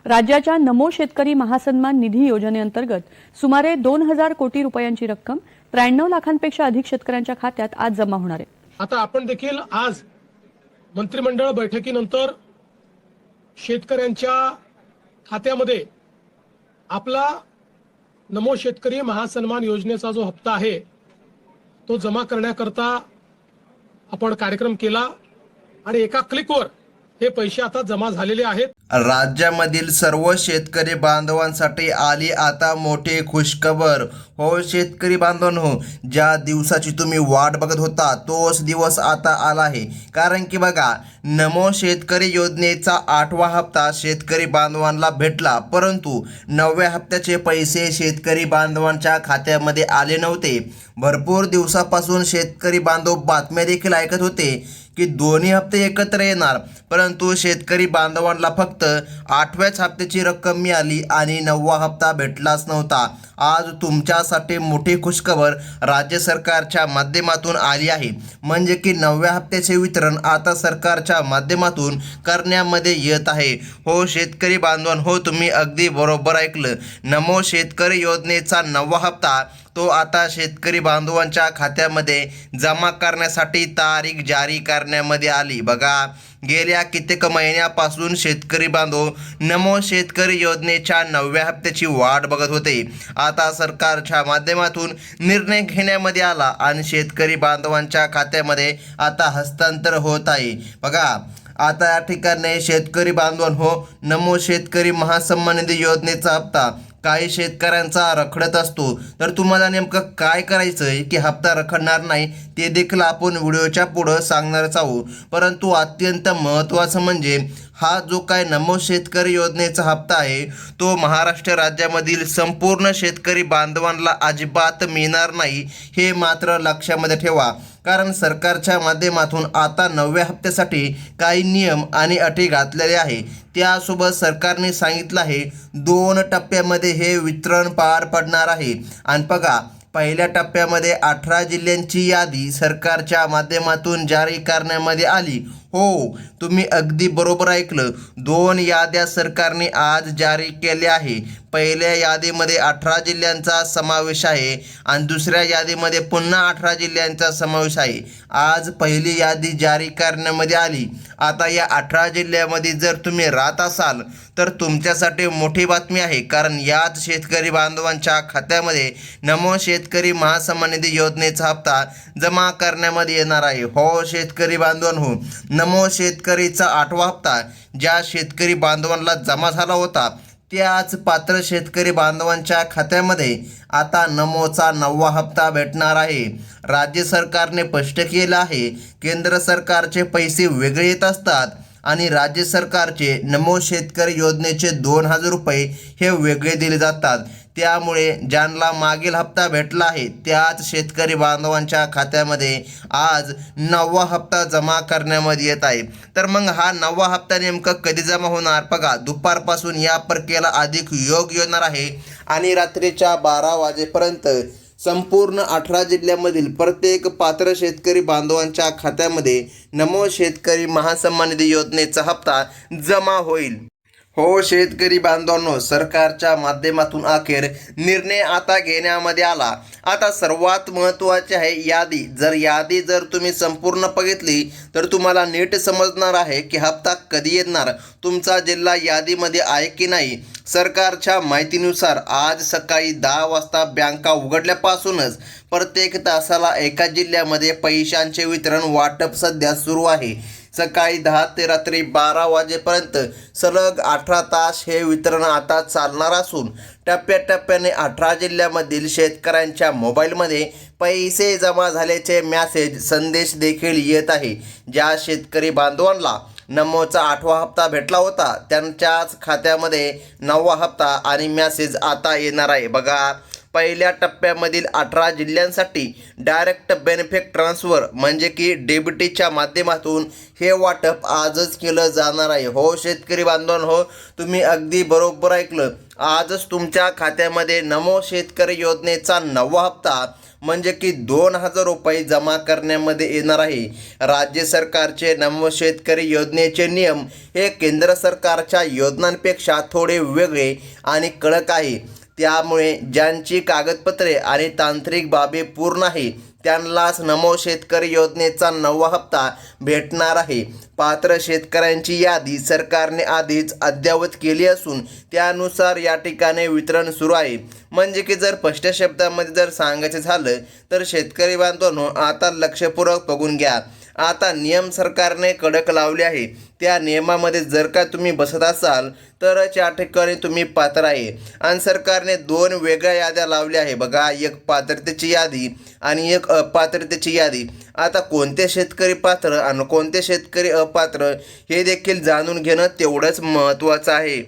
राज्याच्या नमो शेतकरी महासन्मान निधी योजनेअंतर्गत सुमारे 2000 कोटी रुपयांची रक्कम 93 लाखांपेक्षा अधिक शेतकऱ्यांच्या खात्यात आज जमा होणार आहे। आता आपण देखील आज मंत्रिमंडळ बैठकीनंतर शेतकऱ्यांच्या खात्यामध्ये आपला नमो शेतकरी महासन्मान योजनेचा जो हप्ता आहे तो जमा करण्याकरता आपण कार्यक्रम केला आणि एका क्लिकवर हे पैसे आता जमा झालेले आहेत। राज्यामधील सर्व शेतकरी बांधवांसाठी आली आता मोठी खुशखबर। हो शेतकरी बांधवांनो, ज्या दिवसाची तुम्ही वाट बघत होता तोच दिवस आता आला आहे। कारण की बघा, नमो शेतकरी योजनेचा 8वा हप्ता शेतकरी बांधवांना भेटला, परंतु 9व्या हप्त्याचे पैसे शेतकरी बांधवांच्या खात्यामध्ये आले नव्हते। भरपूर दिवसापासून शेतकरी बांधव बातम्या देखील ऐकत होते की दोन्ही हप्ते एकत्र येणार, परंतु शेतकरी बांधवांना फक्त 8व्याच हप्त्याची रक्कम मिळाली आणि 9वा हप्ता भेटलाच नव्हता। आज तुमच्यासाठी मोठी खुशखबर राज्य सरकारच्या माध्यमातून आली आहे, म्हणजे की 9व्या हप्त्याचे वितरण आता सरकारच्या माध्यमातून करण्यामध्ये येत आहे। हो शेतकरी बांधवांनो, तुम्ही अगदी बरोबर ऐकलं। नमो शेतकरी योजनेचा 9वा हप्ता तो आता शेतकरी बांधवांच्या खात्यामध्ये जमा करण्यासाठी तारीख जारी करण्यामध्ये आली। बघा, गेल्या कित्येक महिन्यापासून शेतकरी बांधव नमो शेतकरी योजनेच्या 9व्या हप्त्याची वाट बघत होते। आता सरकारच्या माध्यमातून निर्णय घेण्यामध्ये आला आणि शेतकरी बांधवांच्या खात्यामध्ये आता हस्तांतर होत आहे। बघा, आता या ठिकाणी शेतकरी बांधवांनो, नमो शेतकरी महासन्मान निधी योजनेचा हप्ता काही शेतकऱ्यांचा रखडत असतो, तर तुम्हाला नेमकं काय करायचं आहे की हप्ता रखडणार नाही ते देखील आपण व्हिडिओच्या पुढं सांगणारच आहोत। परंतु अत्यंत महत्त्वाचं म्हणजे हा जो काय नमो शेतकरी योजनेचा हप्ता आहे तो महाराष्ट्र राज्यामधील संपूर्ण शेतकरी बांधवांना अजिबात मिळणार नाही, हे मात्र लक्षामध्ये ठेवा। कारण सरकारच्या माध्यमातून आता 9व्या हप्त्यासाठी काही नियम आणि अटी घातलेले आहे। त्यासोबत सरकारने सांगितलं आहे 2 टप्प्यामध्ये हे वितरण पार पडणार आहे। आणि बघा, पहिल्या टप्प्यामध्ये 18 जिल्ह्यांची यादी सरकारच्या माध्यमातून जारी करण्यामध्ये आली। हो, तुम्ही अगदी बरोबर ऐकलं, 2 याद्या सरकारने आज जारी केल्या आहे। पहिल्या यादीमध्ये 18 जिल्ह्यांचा समावेश आहे आणि दुसऱ्या यादीमध्ये पुन्हा 18 जिल्ह्यांचा समावेश आहे। आज पहिली यादी जारी करण्यामध्ये आली। आता या 18 जिल्ह्यामध्ये जर तुम्ही राहत असाल तर तुमच्यासाठी मोठी बातमी आहे, कारण याच शेतकरी बांधवांच्या खात्यामध्ये नमो शेतकरी महासन्मान निधी योजनेचा हप्ता जमा करण्यामध्ये येणार आहे। हो शेतकरी बांधवांनो, नमो शेतकरीचा 8वा हप्ता ज्या शेतकरी बांधवांना जमा झाला होता त्याच पात्र शेतकरी बांधवांच्या खात्यामध्ये आता नमोचा 9वा हप्ता भेटणार आहे। राज्य सरकारने स्पष्ट केलं आहे, केंद्र सरकारचे पैसे वेगळे येत असतात आणि राज्य सरकारचे नमो शेतकरी योजनेचे 2000 रुपये हे वेगळे दिले जातात। त्यामुळे ज्यांना मागील हप्ता भेटला आहे त्याच शेतकरी बांधवांच्या खात्यामध्ये आज 9वा हप्ता जमा करण्यामध्ये येत आहे। तर मग हा 9वा हप्ता नेमका कधी जमा होणार? बघा, दुपारपासून या प्रक्रियेला अधिक योग येणार आहे आणि रात्रीच्या 12 वाजेपर्यंत संपूर्ण 18 जिल्ह्यामधील प्रत्येक पात्र शेतकरी बांधवांच्या खात्यामध्ये नमो शेतकरी महासन्मान निधी योजनेचा हप्ता जमा होईल। हो शेतकरी बांधवांनो, सरकारच्या माध्यमातून अखेर निर्णय आता घेण्यामध्ये आला। आता सर्वात महत्त्वाचे आहे यादी जर तुम्ही संपूर्ण बघितली तर तुम्हाला नीट समजणार आहे की हप्ता कधी येणार, तुमचा जिल्हा यादीमध्ये आहे की नाही। सरकारच्या माहितीनुसार आज सकाळी 10 वाजता बँका उघडल्यापासूनच प्रत्येक तासाला एका जिल्ह्यामध्ये पैशांचे वितरण वाटप सध्या सुरू आहे। सकाळी 10 ते रात्री 12 वाजेपर्यंत सलग 18 तास हे वितरण आता चालणार असून टप्प्याटप्प्याने 18 जिल्ह्यामधील शेतकऱ्यांच्या मोबाईलमध्ये पैसे जमा झाल्याचे संदेश देखील येत आहे। ज्या शेतकरी बांधवांना नमोचा 8वा हप्ता भेटला होता त्यांच्याच खात्यामध्ये 9वा हप्ता आणि मेसेज आता येणार आहे। बघा, पहिल्या टप्प्यामधील 18 जिल्ह्यांसाठी डायरेक्ट बेनिफिट ट्रान्सफर म्हणजे की डीबीटीच्या माध्यमातून हे वाटप आजच केलं जाणार आहे। हो शेतकरी बांधवांनो, तुम्ही अगदी बरोबर ऐकलं, आजच तुमच्या खात्यामध्ये नमो शेतकरी योजनेचा 9वा हप्ता म्हणजे की 2,000 रुपये जमा करण्यामध्ये येणार आहे. राज्य सरकारचे नमो शेतकरी योजनेचे नियम हे केंद्र सरकारच्या योजनांपेक्षा थोडे वेगळे आणि कडक आहे. त्यामुळे ज्यांची कागदपत्रे आणि तांत्रिक बाबी पूर्ण आहे त्यांनाच नमो शेतकरी योजनेचा 9वा हप्ता भेटणार आहे. पात्र शेतकऱ्यांची यादी सरकारने आधीच अद्ययावत केली असून त्यानुसार या ठिकाणी वितरण सुरू आहे. म्हणजे की जर स्पष्ट शब्दामध्ये जर सांगायचं झालं तर शेतकरी बांधवांनो, आता लक्षपूर्वक बघून घ्या. आता नियम सरकारने कडक लावले आहे. त्या नियमामध्ये जर का तुम्ही बसत असाल तरच या ठिकाणी तुम्ही पात्र आहे. आणि सरकारने 2 वेगळ्या याद्या लावल्या आहे बघा, एक पात्रतेची यादी आणि एक अपात्रतेची यादी. आता कोणते शेतकरी पात्र आणि कोणते शेतकरी अपात्र हे देखील जाणून घेणं तेवढंच महत्त्वाचं आहे.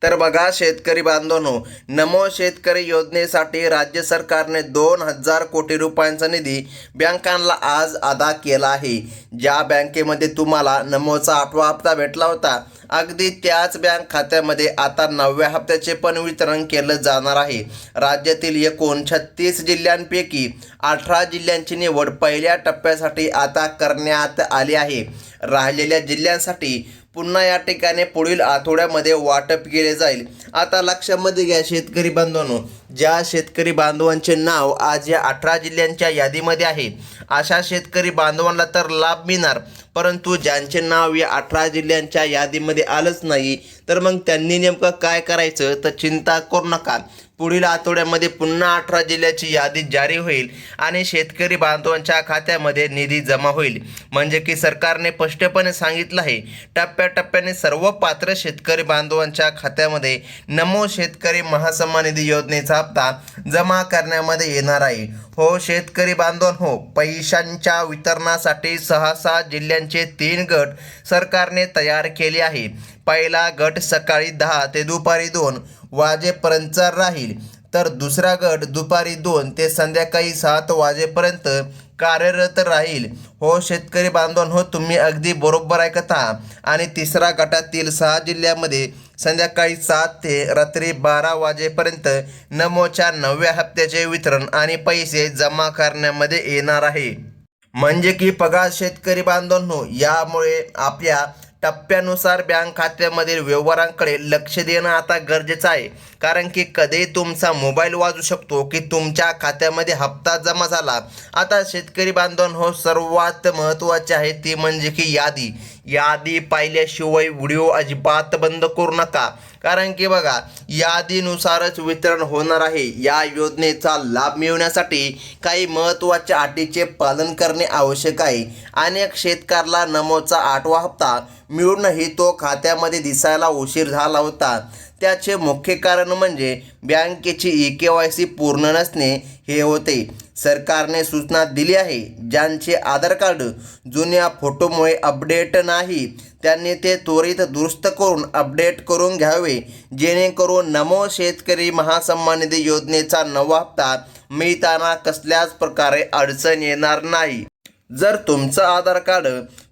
तर बघा शेतकरी बांधवांनो, नमो शेतकरी योजनेसाठी राज्य सरकारने 2,000 कोटी रुपयांचा निधी बँकांना आज अदा केला आहे. ज्या बँकेमध्ये तुम्हाला नमोचा 8वा हप्ता भेटला होता, अगदी त्याच बँक खात्यामध्ये आता 9व्या हप्त्याचे पण वितरण केलं जाणार आहे. राज्यातील एकूण 36 जिल्ह्यांपैकी 18 जिल्ह्यांची निवड पहिल्या टप्प्यासाठी आता करण्यात आली आहे. राहिलेल्या जिल्ह्यांसाठी पुन्हा या ठिकाणी पुढील आठवड्यामध्ये वाटप केले जाईल. आता लक्षामध्ये घ्या शेतकरी बांधवांनो, ज्या शेतकरी बांधवांचे नाव आज या 18 जिल्ह्यांच्या यादीमध्ये आहे अशा शेतकरी बांधवांना तर लाभ मिळणार, परंतु ज्यांचे नाव या 18 जिल्ह्यांच्या यादीमध्ये आलंच नाही तर मग त्यांनी नेमकं काय करायचं तर चिंता करू नका. पुढील आठवड्यामध्ये पुन्हा 18 जिल्ह्याची यादी जारी होईल आणि शेतकरी बांधवांच्या खात्यामध्ये निधी जमा होईल. म्हणजे की सरकारने स्पष्टपणे सांगितलं आहे, टप्प्याटप्प्याने सर्व पात्र शेतकरी बांधवांच्या खात्यामध्ये नमो शेतकरी महासन्मान निधी योजनेचा हप्ता जमा करण्यामध्ये येणार आहे. हो शेतकरी बांधवांनो, पैशांच्या वितरणासाठी 6 जिल्ह्यांचे 3 गट सरकारने तयार केले आहे. पहिला गट सकाळी 10 ते दुपारी 2 वाजेपर्यंत राहील, तर दुसरा गट दुपारी 2 ते संध्याकाळी 7 वाजेपर्यंत कार्यरत राहील. हो शेतकरी बांधवांनो, तुम्ही अगदी बरोबर ऐकत आहात. आणि तिसरा गटातील 6 जिल्ह्यामध्ये संध्याकाळी 7 ते रात्री 12 वाजेपर्यंत नमोच्या 9व्या हप्त्याचे वितरण आणि पैसे जमा करण्यामध्ये येणार आहे. म्हणजे की पगार शेतकरी बांधवांनो, यामुळे आपल्या टप्प्यानुसार बँक खात्यामधील व्यवहारांकडे लक्ष देणं आता गरजेचं आहे. कारण की कधी तुमचा मोबाईल वाजू शकतो की तुमच्या खात्यामध्ये हप्ता जमा झाला. आता शेतकरी बांधवांनो, सर्वात महत्त्वाचे आहे ती म्हणजे की यादी पाहिल्याशिवाय व्हिडिओ अजिबात बंद करू नका. कारण की बघा, यादीनुसारच वितरण होणार आहे. या योजनेचा लाभ मिळवण्यासाठी काही महत्त्वाच्या अटीचे पालन करणे आवश्यक आहे. अनेक शेतकऱ्याला नमोचा 8वा हप्ता मिळूनही तो खात्यामध्ये दिसायला उशीर झाला होता. त्याचे मुख्य कारण म्हणजे बँकेची EKYC पूर्ण नसणे हे होते. सरकारने सूचना दिली आहे, ज्यांचे आधार कार्ड जुन्या फोटोमुळे अपडेट नाही त्यांनी ते त्वरित दुरुस्त करून अपडेट करून घ्यावे, जेणेकरून नमो शेतकरी महासन्मान निधी योजनेचा 9वा हप्ता मिळताना कसल्याच प्रकारे अडचण येणार नाही. जर तुमचं आधार कार्ड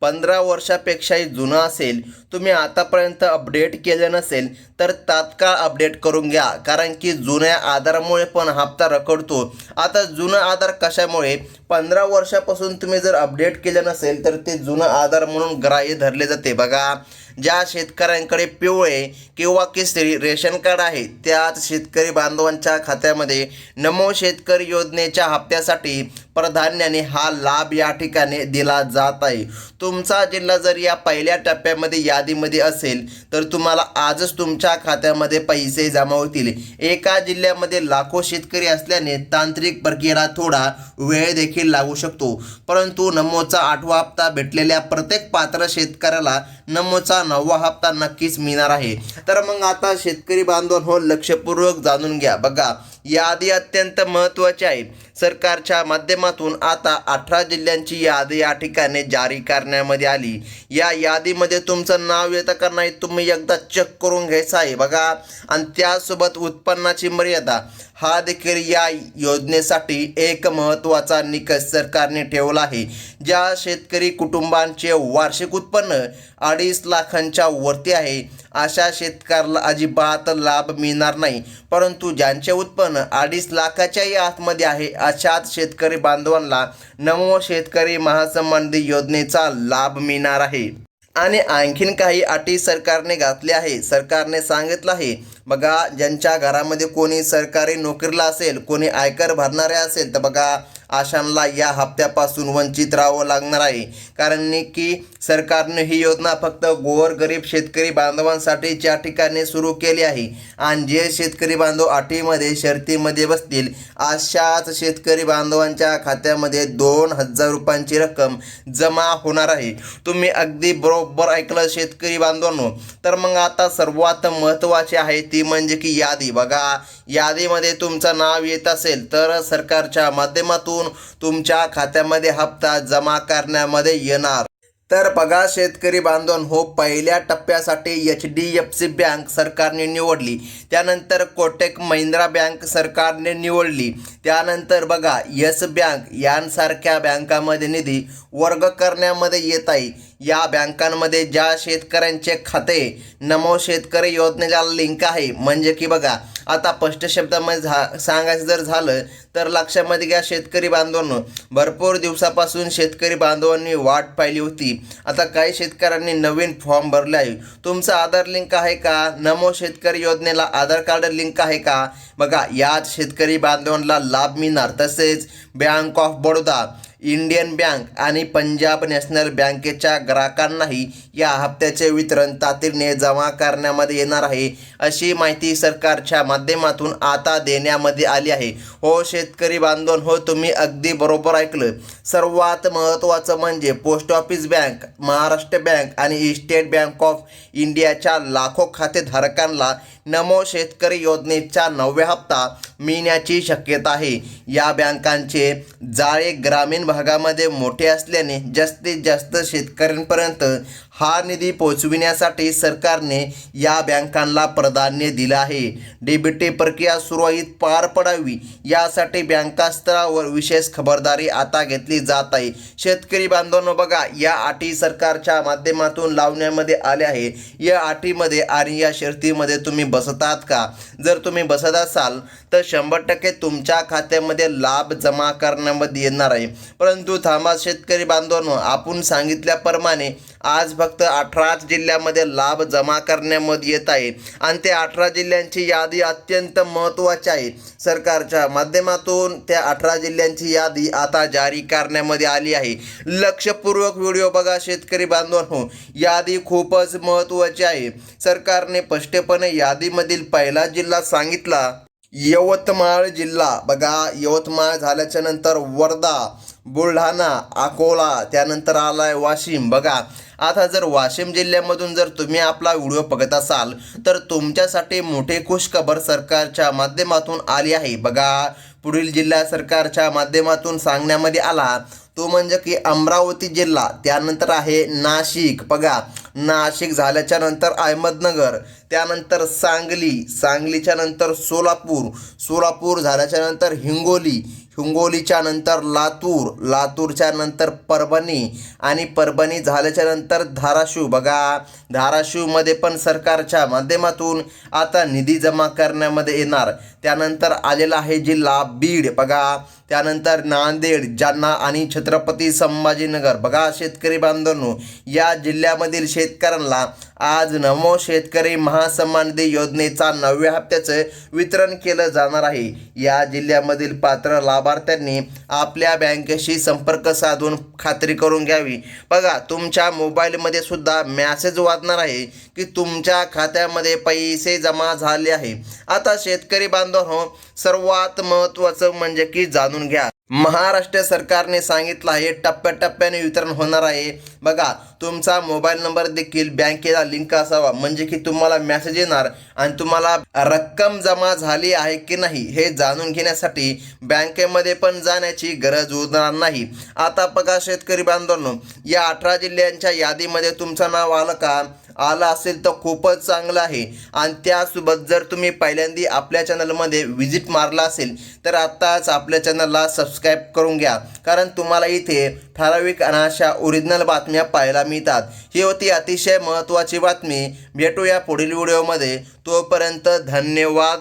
15 वर्षापेक्षाही जुनं असेल, तुम्ही आतापर्यंत अपडेट केलं नसेल तर तात्काळ अपडेट करून घ्या. कारण की जुन्या आधारामुळे पण हप्ता रखडतो. आता जुनं आधार कशामुळे, 15 वर्षापासून तुम्ही जर अपडेट केलं नसेल तर ते जुनं आधार म्हणून ग्राह्य धरले जाते. बघा, ज्या शेतकऱ्यांकडे पिवळे किंवा केसरी रेशन कार्ड आहे त्याच शेतकरी बांधवांच्या खात्यामध्ये नमो शेतकरी योजनेच्या हप्त्यासाठी प्राधान्याने हा लाभ या ठिकाणी दिला जात आहे. तुमचा जिल्हा जर या पहिल्या टप्प्यामध्ये यादीमध्ये असेल तर तुम्हाला आजच तुमच्या खात्यामध्ये पैसे जमा होतील. एका जिल्ह्यामध्ये लाखो शेतकरी असल्याने तांत्रिक प्रक्रियेला थोडा वेळ देखील लागू शकतो, परंतु नमोचा 8वा हप्ता भेटलेल्या प्रत्येक पात्र शेतकऱ्याला नमोचा 9वा हप्ता नक्कीच मिळणार आहे. तर मग आता शेतकरी बांधवांनो, लक्षपूर्वक जाणून घ्या. बघा, यादी अत्यंत महत्त्वाची आहे. सरकारच्या माध्यमातून आता 18 जिल्ह्यांची यादी या ठिकाणी जारी करण्यामध्ये आली. या यादीमध्ये तुमचं नाव येतं का नाही तुम्ही एकदा चेक करून घ्यायचं आहे. बघा, आणि त्यासोबत उत्पन्नाची मर्यादा हा देखील या योजनेसाठी एक महत्त्वाचा निकष सरकारने ठेवला आहे. ज्या शेतकरी कुटुंबांचे वार्षिक उत्पन्न 2.5 लाखांच्या वरती आहे अशा शेतकऱ्याला अजिबात लाभ मिळणार नाही, परंतु ज्यांचे उत्पन्न 2.5 लाखाच्याही आतमध्ये आहे अशाच शेतकरी बांधवांना नमो शेतकरी महासन्मान निधी योजनेचा लाभ मिळणार आहे. आणि आणखीन काही अटी सरकारने घातल्या आहे. सरकारने सांगितलं आहे बघा, ज्यांच्या घरामध्ये कोणी सरकारी नोकरीला असेल, कोणी आयकर भरणारे असेल, तर बघा अशांना या हप्त्यापासून वंचित राहावं लागणार आहे. कारण की सरकारने ही योजना फक्त गोरगरीब शेतकरी बांधवांसाठीच्या ठिकाणी सुरू केली आहे. आणि जे शेतकरी बांधव अटीमध्ये शर्तीमध्ये बसतील अशाच शेतकरी बांधवांच्या खात्यामध्ये 2,000 रुपयांची रक्कम जमा होणार आहे. तुम्ही अगदी बरोबर ऐकलं शेतकरी बांधवांनो. तर मग आता सर्वात महत्त्वाचे आहे ती म्हणजे की यादी. बघा, यादीमध्ये तुमचं नाव येत असेल तर सरकारच्या माध्यमातून तुमच्या खात्यामध्ये हप्ता जमा करण्यामध्ये येणार. तर बघा शेतकरी बांधवांनो, पहिल्या टप्प्यासाठी HDFC बँक सरकारने निवडली, त्यानंतर कोटक महिंद्रा बँक सरकारने निवडली, त्यानंतर बघा येस बँक यांसारख्या बँकामध्ये निधी वर्ग करण्यामध्ये येत आहे. या बँकांमध्ये ज्या शेतकऱ्यांचे खाते नमो शेतकरी योजनेला लिंक आहे, म्हणजे की बघा आता स्पष्ट शब्दामध्ये सांगायचं जर झालं तर लक्षामध्ये घ्या शेतकरी बांधवांनो, भरपूर दिवसापासून शेतकरी बांधवांनी वाट पाहिली होती. आता काही शेतकऱ्यांनी नवीन फॉर्म भरले आहे. तुमचा आधार लिंक आहे का? नमो शेतकरी योजनेला आधार कार्ड लिंक आहे का? बघा याच शेतकरी बांधवांना लाभ मिळणार. तसेच bank of Baroda, Indian bank आणि पंजाब नॅशनल बँकेच्या ग्राहकांनाही या हप्त्याचे वितरण तातडीने जमा करण्यामध्ये येणार आहे, अशी माहिती सरकारच्या माध्यमातून आता देण्यामध्ये आली आहे. हो शेतकरी बांधवांनो, तुम्ही अगदी बरोबर ऐकलं. सर्वात महत्त्वाचं म्हणजे post office bank, Maharashtra bank आणि स्टेट बँक ऑफ इंडियाच्या लाखो खातेधारकांना नमो शेतकरी योजनेचा 9वा हप्ता मिळण्याची शक्यता आहे. या बँकांचे जाळे ग्रामीण भागामध्ये मोठे असल्याने जास्तीत जास्त शेतकऱ्यांपर्यंत हा निधी पोहोचविण्यासाठी सरकारने या बँकांना प्राधान्य दिलं आहे. डीबीटी प्रक्रिया सुरळीत पार पडावी यासाठी बँका स्तरावर विशेष खबरदारी आता घेतली जात आहे. शेतकरी बांधवांनो, बघा या अटी सरकारच्या माध्यमातून लावण्यामध्ये आल्या आहे. या अटीमध्ये आणि या शर्तीमध्ये तुम्ही बसतात का? जर तुम्ही बसत असाल तर 100% तुमच्या खात्यामध्ये लाभ जमा करण्यामध्ये येणार आहे. परंतु थांबा शेतकरी बांधवांनो, आपण सांगितल्याप्रमाणे आज फक्त 18 जिल्ह्यामध्ये लाभ जमा करण्यामध्ये येत आहे आणि त्या 18 जिल्ह्यांची यादी अत्यंत महत्त्वाची आहे. सरकारच्या माध्यमातून त्या 18 जिल्ह्यांची यादी आता जारी करण्यामध्ये आली आहे. लक्षपूर्वक व्हिडिओ बघा शेतकरी बांधवांनो, यादी खूपच महत्त्वाची आहे. सरकारने स्पष्टपणे यादीमधील पहिला जिल्हा सांगितला यवतमाळ जिल्हा. बघा यवतमाळ झाल्याच्या नंतर वर्धा, बुलढाणा, अकोला, त्यानंतर आलाय वाशिम. बघा आता जर वाशिम जिल्ह्यामधून जर तुम्ही आपला व्हिडिओ बघत असाल तर तुमच्यासाठी मोठी खुशखबर सरकारच्या माध्यमातून आली आहे. बघा पुढील जिल्हा सरकारच्या माध्यमातून सांगण्यामध्ये आला तो म्हणजे की अमरावती जिल्हा, त्यानंतर आहे नाशिक. बघा नाशिक झाल्याच्या नंतर अहमदनगर, त्यानंतर सांगली, सांगलीच्या नंतर सोलापूर, सोलापूर झाल्याच्या नंतर हिंगोली, हिंगोलीच्या नंतर लातूर, लातूरच्या नंतर परभणी आणि परभणी झाल्याच्या नंतर धाराशिव. बघा धाराशिवमध्ये पण सरकारच्या माध्यमातून आता निधी जमा करण्यामध्ये येणार. त्यानंतर आलेला आहे जिल्हा बीड. बघा त्यानंतर नांदेड, जालना आणि छत्रपती संभाजीनगर. बघा शेतकरी बांधवांनो, या जिल्ह्यामधील शेतकऱ्यांना आज नमो शेतकरी महासन्मान निधी योजनेचा 9व्या हप्त्याचं वितरण केलं जाणार आहे. या जिल्ह्यामधील पात्र लाभार्थ्यांनी आपल्या बँकेशी संपर्क साधून खात्री करून घ्यावी. बघा तुमच्या मोबाईलमध्ये सुद्धा मेसेज वाजणार आहे की तुमच्या खात्यामध्ये पैसे जमा झाले आहे. आता शेतकरी बांधवांनो, सर्वात महत्त्वाचं म्हणजे की जाणून घ्या, महाराष्ट्र सरकारने सांगितलं आहे टप्प्याटप्प्याने वितरण होणार आहे. बघा तुमचा मोबाईल नंबर देखील बँकेला लिंक असावा, म्हणजे की तुम्हाला मेसेज येणार आणि तुम्हाला रक्कम जमा झाली आहे की नाही हे जाणून घेण्यासाठी बँकेमध्ये पण जाण्याची गरज उरणार नाही. आता बघा शेतकरी बांधवांनो, या 18 जिल्ह्यांच्या यादीमध्ये तुमचं नाव आलं का? आला असेल तर खूपच चांगलं आहे. आणि त्यासोबत जर तुम्ही पहिल्यांदा आपल्या चॅनलमध्ये व्हिजिट मारला असेल तर आत्ताच आपल्या चॅनलला सबस्क्राईब करून घ्या, कारण तुम्हाला इथे ठराविक आणि अशा ओरिजिनल बातम्या पाहायला मिळतात. ही होती अतिशय महत्त्वाची बातमी. भेटूया पुढील व्हिडिओमध्ये. तोपर्यंत धन्यवाद.